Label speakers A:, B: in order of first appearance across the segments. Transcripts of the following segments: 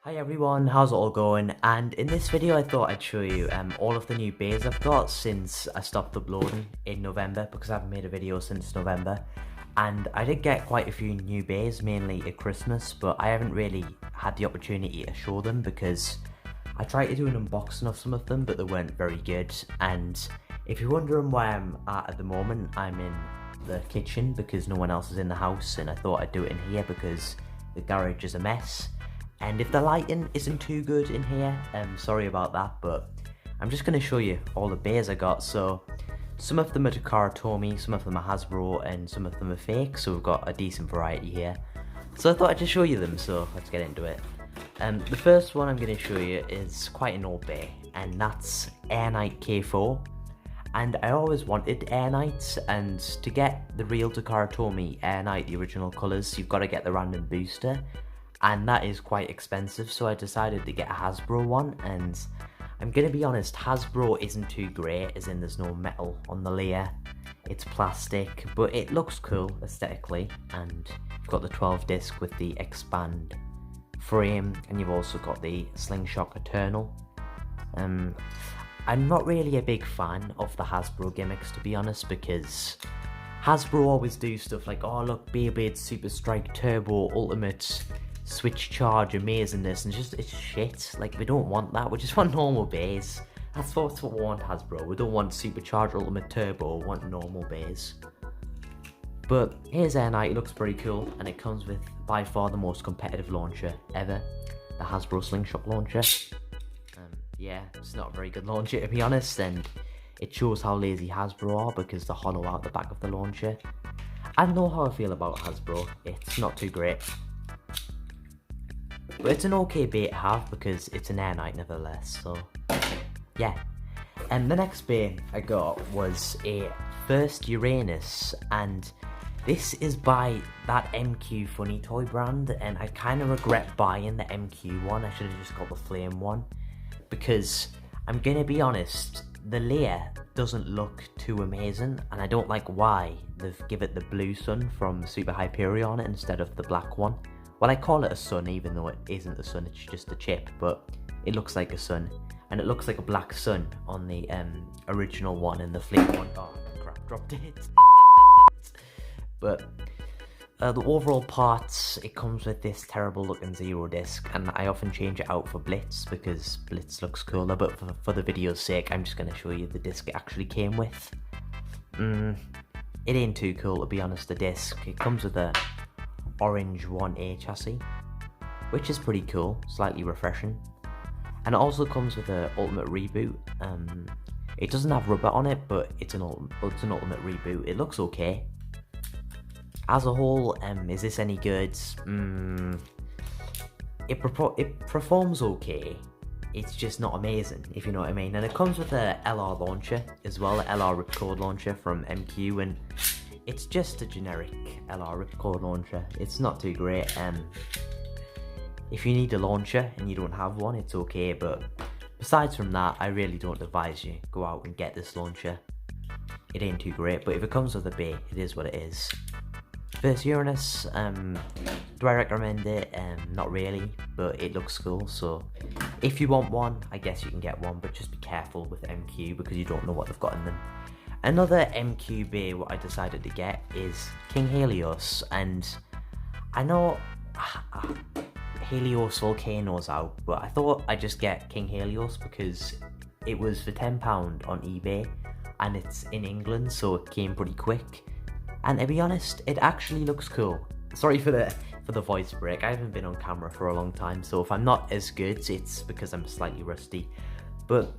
A: Hi everyone, how's it all going? And in this video I thought I'd show you all of the new Beys I've got since I stopped uploading in November, because I haven't made a video since November. And I did get quite a few new Beys, mainly at Christmas, but I haven't really had the opportunity to show them because I tried to do an unboxing of some of them, but they weren't very good. And if you're wondering where I'm at the moment, I'm in the kitchen because no one else is in the house, and I thought I'd do it in here because the garage is a mess. And if the lighting isn't too good in here, sorry about that, but I'm just going to show you all the Beys I got. So some of them are Takara Tomy, some of them are Hasbro, and some of them are fake, so we've got a decent variety here. So I thought I'd just show you them, so let's get into it. The first one I'm going to show you is quite an old Bey, and that's Kinght K4. And I always wanted Knights, and to get the real Takara Tomy Knight, the original colours, you've got to get the random booster. And that is quite expensive, so I decided to get a Hasbro one. And I'm gonna be honest, Hasbro isn't too great, as in there's no metal on the layer, it's plastic, but it looks cool aesthetically. And you've got the 12 disc with the expand frame, and you've also got the slingshot eternal. I'm not really a big fan of the Hasbro gimmicks, to be honest, because Hasbro always do stuff like, oh look, Beyblade Super Strike Turbo Ultimate Switch Charge Amazingness, and it's shit. Like, we don't want that, we just want normal Beys. That's what we want, Hasbro. We don't want Supercharged Ultimate Turbo, we want normal Beys. But here's Kinght, it looks pretty cool, and it comes with by far the most competitive launcher ever, the Hasbro Slingshot launcher. Yeah, it's not a very good launcher, to be honest, and it shows how lazy Hasbro are because they hollow out the back of the launcher. I don't know how I feel about Hasbro, it's not too great. But it's an okay Bey to have because it's an Kinght nevertheless, so yeah. And the next Bey I got was a first Uranus, and this is by that MQ Funny Toy brand, and I kind of regret buying the MQ one. I should have just got the flame one, because I'm gonna be honest, the layer doesn't look too amazing, and I don't like why they've given it the blue sun from Super Hyperion instead of the black one. Well, I call it a sun even though it isn't a sun, it's just a chip, but it looks like a sun, and it looks like a black sun on the original one and the flame one. Oh crap, dropped it. But the overall parts, it comes with this terrible looking zero disc, and I often change it out for Blitz because Blitz looks cooler, but for the video's sake I'm just going to show you the disc it actually came with. It ain't too cool, to be honest, the disc. It comes with a orange 1A chassis, which is pretty cool, slightly refreshing. And it also comes with an Ultimate Reboot. It doesn't have rubber on it, but it's an Ultimate Reboot. It looks okay. As a whole, is this any good? It performs okay, it's just not amazing, if you know what I mean. And it comes with a LR launcher as well, a LR ripcord launcher from MQ, and it's just a generic LR ripcord launcher. It's not too great. If you need a launcher and you don't have one, it's okay, but besides from that, I really don't advise you go out and get this launcher. It ain't too great, but if it comes with a Bey, it is what it is. First Uranus, do I recommend it? Not really, but it looks cool, so if you want one, I guess you can get one, but just be careful with MQ because you don't know what they've got in them. Another MQ Bey what I decided to get is King Helios, and I know Helios Volcano's out, but I thought I'd just get King Helios because it was for £10 on eBay, and it's in England, so it came pretty quick. And to be honest, it actually looks cool. Sorry for the voice break, I haven't been on camera for a long time, so if I'm not as good, it's because I'm slightly rusty. But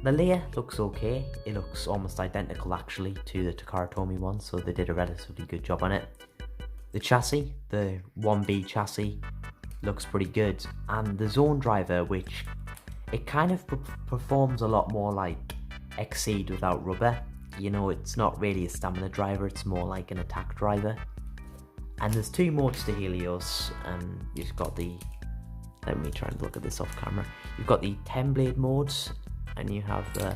A: the layer looks okay, it looks almost identical actually to the TakaraTomy one, so they did a relatively good job on it. The chassis, the 1B chassis, looks pretty good, and the zone driver, which it kind of performs a lot more like Exceed without rubber. You know, it's not really a stamina driver, it's more like an attack driver. And there's two modes to Helios. You've got the, let me try and look at this off camera. You've got the 10 blade modes, and you have the,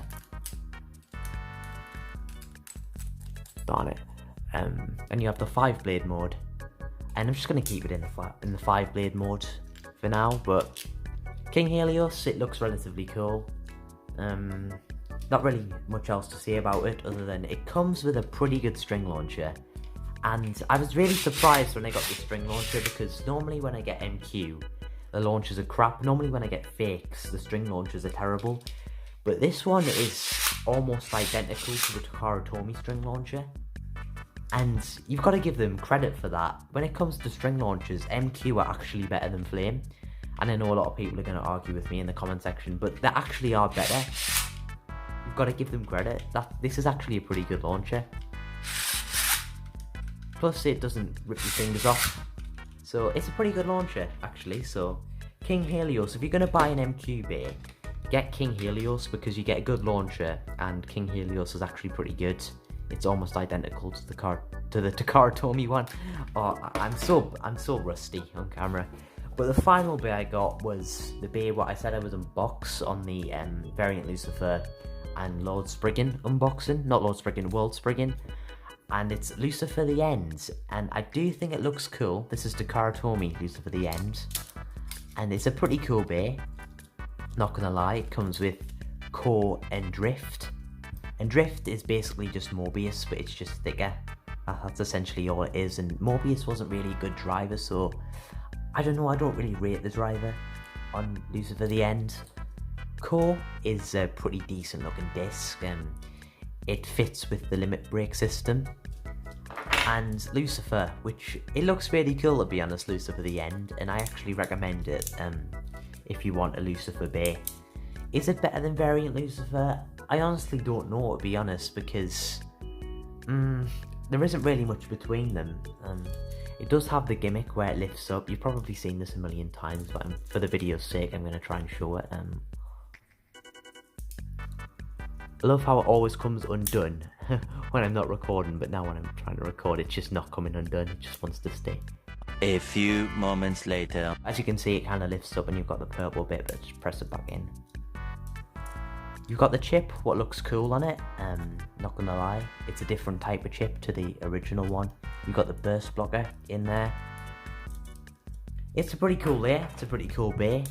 A: darn it, and you have the 5 blade mode. And I'm just going to keep it in the 5 blade mode. for now, but King Helios, it looks relatively cool. Not really much else to say about it other than it comes with a pretty good string launcher. And I was really surprised when I got the string launcher, because normally when I get MQ, the launchers are crap. Normally when I get fakes, the string launchers are terrible. But this one is almost identical to the Takara Tomy string launcher. And you've got to give them credit for that. When it comes to string launchers, MQ are actually better than Flame. And I know a lot of people are going to argue with me in the comment section, but they actually are better. You've got to give them credit. This is actually a pretty good launcher. Plus it doesn't rip your fingers off. So it's a pretty good launcher actually. So King Helios, if you're going to buy an MQ Bey, get King Helios because you get a good launcher, and King Helios is actually pretty good. It's almost identical to the TakaraTomy one. Oh, I'm so rusty on camera. But the final Bey I got was the Bey what I said I was unbox on the variant Lucifer and Lord Spriggan unboxing, not Lord Spriggan, World Spriggan. And it's Lucifer the End, and I do think it looks cool. This is TakaraTomy Lucifer the End, and it's a pretty cool Bey. Not gonna lie, it comes with Core and Drift. And Drift is basically just Mobius, but it's just thicker. That's essentially all it is, and Mobius wasn't really a good driver, so I don't know, I don't really rate the driver on Lucifer the End. Core is a pretty decent looking disc, and it fits with the limit break system. And Lucifer, which it looks really cool to be honest, Lucifer the End, and I actually recommend it if you want a Lucifer Bey. Is it better than variant Lucifer? I honestly don't know, to be honest, because there isn't really much between them. It does have the gimmick where it lifts up. You've probably seen this a million times, but for the video's sake I'm going to try and show it. I love how it always comes undone when I'm not recording, but now when I'm trying to record it's just not coming undone, it just wants to stay.
B: A few moments later.
A: As you can see, it kind of lifts up and you've got the purple bit, but just press it back in. You've got the chip, what looks cool on it, not gonna lie, it's a different type of chip to the original one. You've got the burst blocker in there. It's a pretty cool layer, it's a pretty cool Bey.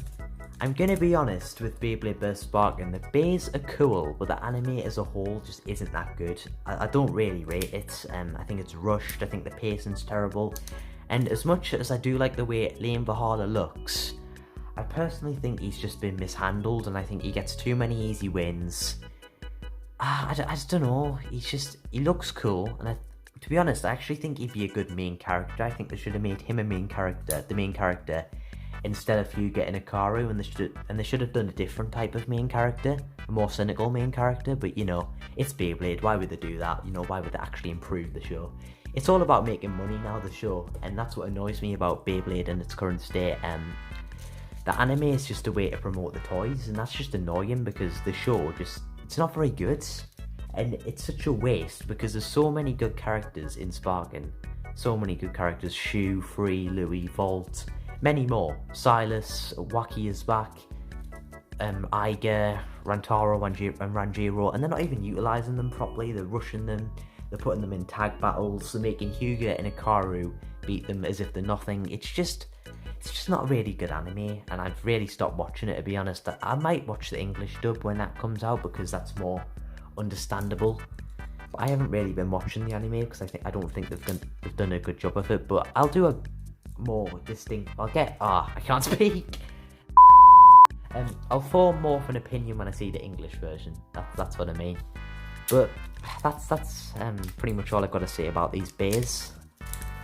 A: I'm gonna be honest with beybladeburstsparking, the Beys are cool, but the anime as a whole just isn't that good. I don't really rate it. I think it's rushed, I think the pacing's terrible, and as much as I do like the way Liam Valhalla looks, I personally think he's just been mishandled, and I think he gets too many easy wins. I just don't know, he looks cool, and to be honest, I actually think he'd be a good main character. I think they should have made him the main character, instead of you getting a Karu, and they should have done a different type of main character, a more cynical main character, but you know, it's Beyblade, why would they do that? You know, why would they actually improve the show? It's all about making money now, the show, and that's what annoys me about Beyblade in its current state. The anime is just a way to promote the toys, and that's just annoying because the show it's not very good, and it's such a waste because there's so many good characters in Sparking, so many good characters, Shu, Free, Louis, Volt, many more. Silas, Wacky is back, Iger, Rantaro, and Ranjiro, and they're not even utilising them properly. They're rushing them, they're putting them in tag battles, they're making Hyuga and Hikaru beat them as if they're nothing. It's just not a really good anime, and I've really stopped watching it, to be honest. I might watch the English dub when that comes out because that's more understandable. But I haven't really been watching the anime because I don't think they've done a good job of it. But I'll do a more distinct. I can't speak. I'll form more of an opinion when I see the English version. That's what I mean. But that's pretty much all I've got to say about these Beys.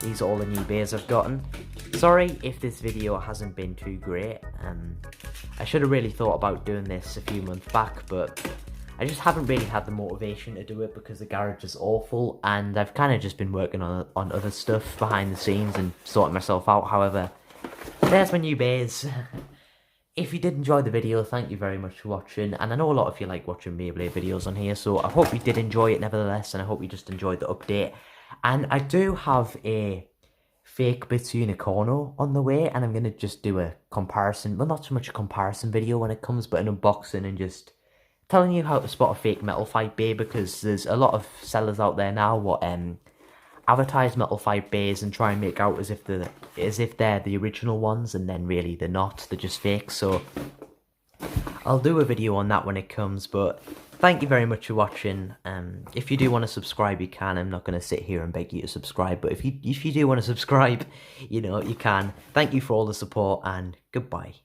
A: These are all the new Beys I've gotten. Sorry if this video hasn't been too great. I should have really thought about doing this a few months back, but I just haven't really had the motivation to do it because the garage is awful, and I've kind of just been working on other stuff behind the scenes and sorting myself out. However, there's my new Beys. If you did enjoy the video, thank you very much for watching, and I know a lot of you like watching Beyblade videos on here, so I hope you did enjoy it nevertheless, and I hope you just enjoyed the update. And I do have a fake Bits Unicorno on the way, and I'm going to just do a comparison, well, not so much a comparison video when it comes, but an unboxing and just telling you how to spot a fake Metal Fight Bey, because there's a lot of sellers out there now what advertise Metal 5 Beys and try and make out as if they're the original ones, and then really they're not, they're just fake. So I'll do a video on that when it comes, but thank you very much for watching. If you do want to subscribe, you can. I'm not going to sit here and beg you to subscribe, but if you do want to subscribe, you know, you can. Thank you for all the support, and goodbye.